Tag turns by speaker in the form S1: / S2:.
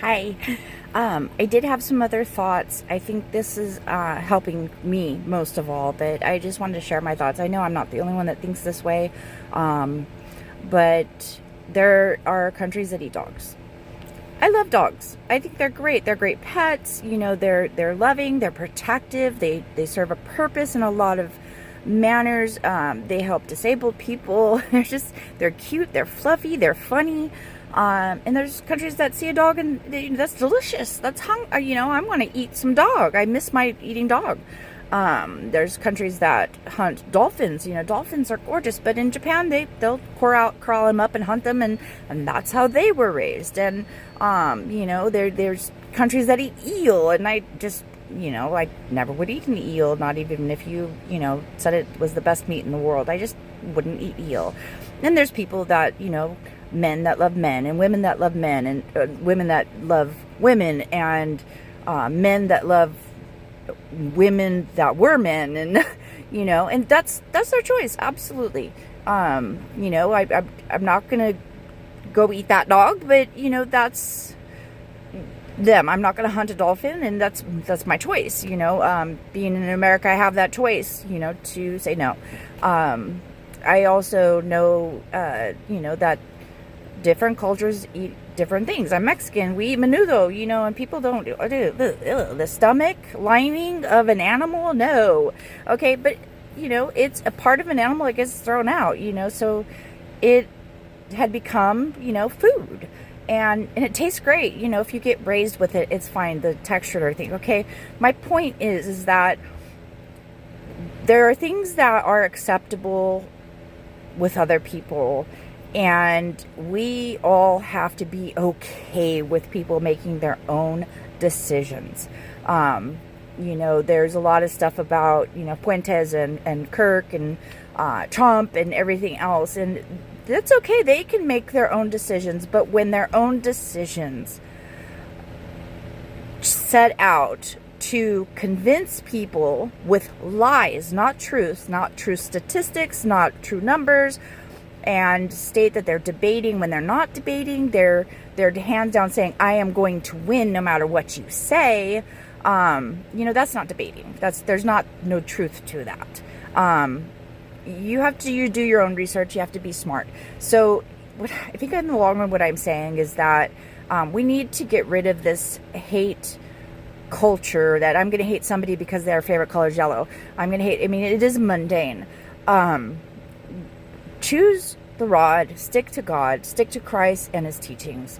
S1: Hi. I did have some other thoughts. I think this is helping me most of all, but I just wanted to share my thoughts. I know I'm not the only one that thinks this way, um, but there are countries that eat dogs. I love dogs. I think they're great. They're great pets. You know, they're loving. They're protective. They serve a purpose in a lot of manners. They help disabled people. They're cute. They're fluffy. They're funny. And there's countries that see a dog and that's delicious. I want to eat some dog. I miss my eating dog. There's countries that hunt dolphins. You know, dolphins are gorgeous, but in Japan they'll crawl them up and hunt them, and that's how they were raised. And there's countries that eat eel, and I never would eat an eel, not even if you said it was the best meat in the world. I just wouldn't eat eel. And there's people that men that love men, and women that love men, and women that love women, and men that love women that were men, and and that's their choice. Absolutely. I'm not gonna go eat that dog, but that's them. I'm not gonna hunt a dolphin, and that's my choice. Being in America, I have that choice, to say no. I also know that different cultures eat different things. I'm Mexican. We eat menudo, and people don't do the stomach lining of an animal. No. Okay, but it's a part of an animal that gets thrown out, so it had become, food. And it tastes great. If you get raised with it, it's fine. The texture and everything. Okay. My point is that there are things that are acceptable with other people, and we all have to be okay with people making their own decisions. There's a lot of stuff about, Fuentes and Kirk and Trump and everything else, and that's okay. They can make their own decisions, but when their own decisions set out to convince people with lies, not truth, not true statistics, not true numbers, and state that they're debating when they're not debating, they're hands down saying, I am going to win no matter what you say, that's not debating. There's no truth to that. You do your own research. You have to be smart. So I think in the long run, what I'm saying is that we need to get rid of this hate culture that I'm going to hate somebody because their favorite color is yellow. It is mundane. Choose the rod, stick to God, stick to Christ and his teachings.